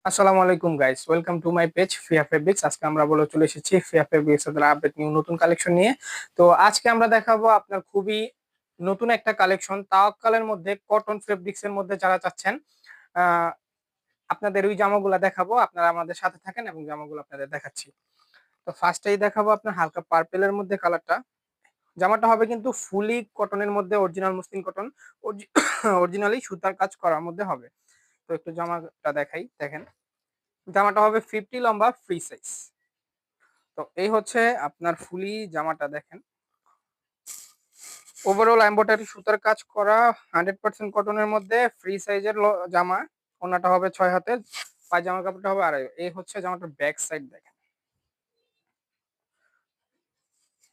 আসসালামু আলাইকুম guys, welcome to my page Fia fabrics. আজকে আমরা চলে এসেছি ফিয়া ফেব্রিক্স এর আপডেট নিউ নতুন কালেকশন নিয়ে। তো আজকে আমরা দেখাবো আপনার খুবই নতুন একটা কালেকশন তাওয়াক্কালের মধ্যে, কটন ফেব্রিক্স এর মধ্যে যারা চাচ্ছেন আহ আপনাদের ওই জামাগুলা দেখাবো। আপনারা আমাদের সাথে থাকেন এবং জামাগুলো আপনাদের দেখাচ্ছি। তো ফার্স্টেই দেখাবো আপনার হালকা পার্পেলের মধ্যে কালারটা। জামাটা হবে কিন্তু ফুলি কটনের মধ্যে, অরিজিনাল মসলিন কটন, অরিজিনালি সুতার কাজ করার মধ্যে হবে। তো একটু জামাটা দেখাই, দেখেন জামাটা হবে 50 লম্বা, ফ্রি সাইজ। তো এই হচ্ছে আপনার ফুলি জামাটা, দেখেন ওভারঅল এমব্রয়ডারি সুতার কাজ করা, 100% কটনের মধ্যে, ফ্রি সাইজের জামা। ওনাটা হবে 6 হাতের, পায়জামার কাপড়টা হবে 2.5। এই হচ্ছে জামাটার ব্যাক সাইড, দেখেন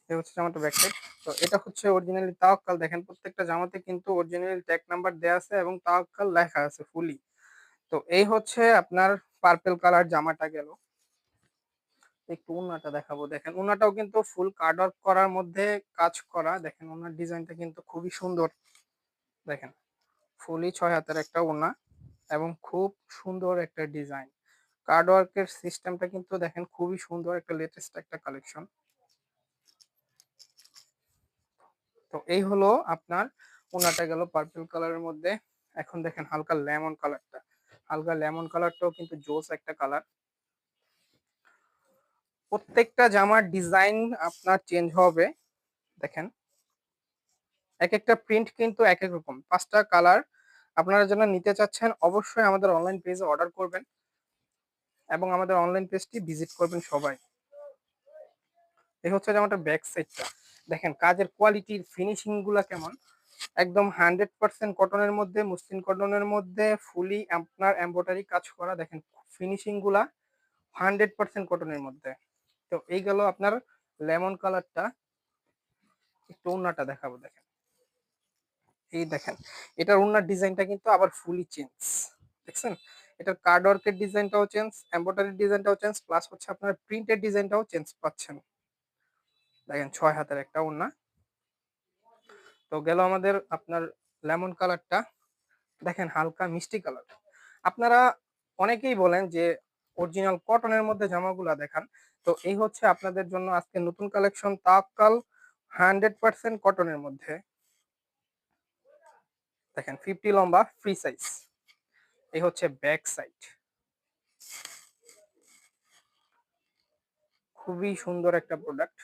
এই হচ্ছে জামাটার ব্যাক সাইড। তো এটা হচ্ছে অরিজিনালি তাওয়াক্কাল। দেখেন প্রত্যেকটা জামাতে কিন্তু অরিজিনাল ট্যাগ নাম্বার দেওয়া আছে এবং তাওয়াক্কাল লেখা আছে ফুলি। তো এই হচ্ছে আপনার পার্পল কালার জামাটা গেল। একটু উন্নাটা দেখাবো, দেখেন উন্নাটাও কিন্তু ফুল কার্ড ওয়ার্ক করার মধ্যে কাজ করা। দেখেন উন্নার ডিজাইনটা কিন্তু খুবই সুন্দর। দেখেন ফুলি 6 হাতের একটা উন্না এবং খুব সুন্দর একটা ডিজাইন। কার্ড ওয়ার্কের সিস্টেমটা কিন্তু দেখেন খুবই সুন্দর, একটা লেটেস্ট একটা কালেকশন। তো এই হলো আপনার উন্নাটা গেল পার্পল কালারের মধ্যে। এখন দেখেন হালকা লেমন কালারটা, হালকা লেমন কালারটাও কিন্তু জোস একটা কালার। প্রত্যেকটা জামার ডিজাইন আপনার চেঞ্জ হবে। দেখেন এক একটা প্রিন্ট কিন্তু এক এক রকম, 5টা কালার। আপনারা যারা নিতে চাচ্ছেন অবশ্যই আমাদের অনলাইন পেজে অর্ডার করবেন এবং আমাদের অনলাইন পেজটি ভিজিট করবেন সবাই। এই হচ্ছে জামাটার ব্যাক সাইডটা, দেখেন কাজের কোয়ালিটির ফিনিশিং গুলা কেমন। একদম 100% কটনের মধ্যে, মসলিন কটনের মধ্যে ফুলি আপনার এমব্রয়ডারি কাজ করা। দেখেন ফিনিশিং গুলা 100% কটনের মধ্যে। তো এই গেল আপনার লেমন কালারটা। একটু ওড়নাটা দেখাবো, দেখেন এই দেখেন এটার ওড়নার ডিজাইনটা কিন্তু আবার ফুলি চেঞ্জ। দেখছেন এটার কার্ড ওয়ার্কের ডিজাইনটাও চেঞ্জ, এমব্রয়ডারি ডিজাইনটাও চেঞ্জ, প্লাস হচ্ছে আপনার প্রিন্টের ডিজাইনটাও চেঞ্জ পাচ্ছেন। দেখেন 6 হাতের একটা ওড়না। তো গেল আমাদের আপনার লেমন কালারটা, দেখেন হালকা মিষ্টি কালার। আপনারা অনেকেই বলেন যে অরিজিনাল কটনের মধ্যে জামাগুলা দেখান। তো এই হচ্ছে আপনাদের জন্য আজকে নতুন কালেকশন তাওয়াক্কাল 100% কটনের মধ্যে। দেখেন 50 লম্বা, ফ্রি সাইজ। এই হচ্ছে ব্যাক সাইড, খুবই সুন্দর একটা প্রোডাক্ট।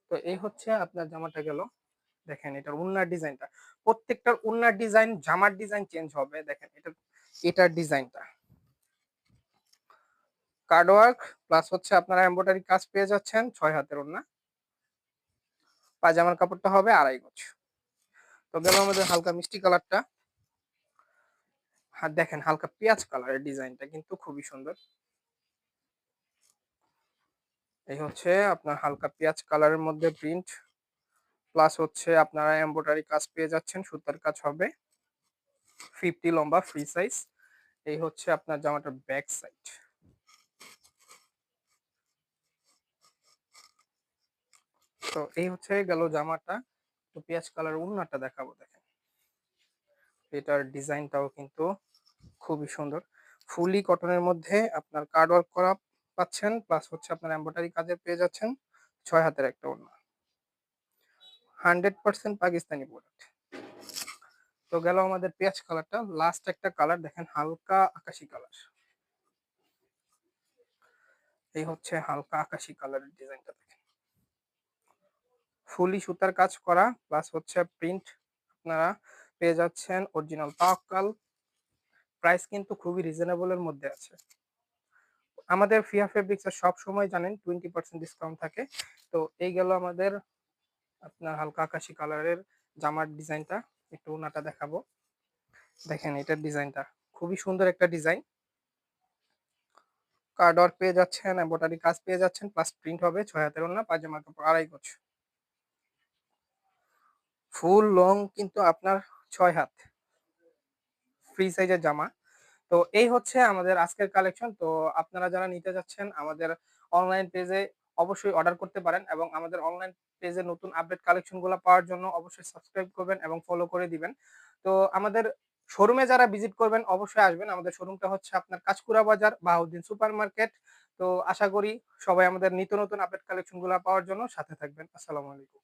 তো এই হচ্ছে আপনার জামাটা গেল। দেখেন এটার উন্নার ডিজাইনটা, প্রত্যেকটার উন্নার ডিজাইন জামার ডিজাইন চেঞ্জ হবে। দেখেন এটার ডিজাইনটা কার্ড ওয়ার্ক প্লাস হচ্ছে আপনারা এমব্রয়ডারি কাজ পেয়ে যাচ্ছেন। 6 হাতের ওন্না, পায়জামার কাপড়টা হবে 2.5 গজ। তো গেল আমাদের হালকা মিষ্টি কালারটা। দেখেন হালকা পেঁয়াজ কালারের ডিজাইনটা কিন্তু খুবই সুন্দর। এই হচ্ছে আপনার হালকা পেঁয়াজ কালারের মধ্যে প্রিন্ট, প্লাস হচ্ছে আপনারা এমব্রয়ডারি কাজ পেয়ে যাচ্ছেন, সুতার কাজ হবে, 50 লম্বা, ফ্রি সাইজ। এই হচ্ছে আপনার জামাটার ব্যাক সাইড। তো এই হচ্ছে গেল জামাটা। তো পেঁয়াজ কালার ওড়নাটা দেখাবো, দেখেন এটার ডিজাইনটাও কিন্তু খুবই সুন্দর। ফুলি কটনের মধ্যে আপনার কার্ড ওয়ার্ক করা পাচ্ছেন, প্লাস হচ্ছে আপনার এমব্রয়ডারি কাজের পেয়ে যাচ্ছেন। 6 হাতের একটা ওড়না, 100% পাকিস্তানি প্রোডাক্ট। তো গেল আমাদের পেঁয়াজ কালারটা। লাস্ট একটা কালার দেখেন হালকা আকাশি কালার। এই হচ্ছে হালকা আকাশি কালারের ডিজাইনটা, দেখেন ফুলি সুতার কাজ করা, প্লাস হচ্ছে প্রিন্ট আপনারা পেয়ে যাচ্ছেন অরিজিনাল তাওয়াক্কাল। প্রাইস কিন্তু খুবই রিজনেবল এর মধ্যে আছে। আমাদের ফিয়া ফেব্রিক্স এর সব সময় জানেন 20% ডিসকাউন্ট থাকে। তো এই গেল আমাদের আপনার হালকা আকাশি কালারের জামার ডিজাইনটা। একটু ওনাটা দেখাবো, দেখেন এটার ডিজাইনটা খুবই সুন্দর একটা ডিজাইন। কার্ড ওয়ার্ক পেয়ে যাচ্ছেন, এমব্রয়ডারি কাজ পেয়ে যাচ্ছেন, প্লাস প্রিন্ট হবে। 6 হাতের ওড়না, পায়জামার কাপড় 2.5 গজ, ফুল লং কিন্তু আপনার 6 হাত, ফ্রি সাইজের জামা। তো এই হচ্ছে আমাদের আজকের কালেকশন। তো আপনারা যারা নিতে যাচ্ছেন আমাদের অনলাইন পেজে অবশ্যই অর্ডার করতে পারেন এবং আমাদের অনলাইন পেজে নতুন আপডেট কালেকশন গুলো পাওয়ার জন্য অবশ্যই সাবস্ক্রাইব করবেন এবং ফলো করে দিবেন। তো আমাদের শোরুমে যারা ভিজিট করবেন অবশ্যই আসবেন। আমাদের শোরুমটা হচ্ছে আপনার কাঁচপুরা বাজার, বাহাউদ্দিন সুপার মার্কেট। তো আশা করি সবাই আমাদের নিত্য নতুন আপডেট কালেকশন গুলা পাওয়ার জন্য সাথে থাকবেন। আসসালামু আলাইকুম।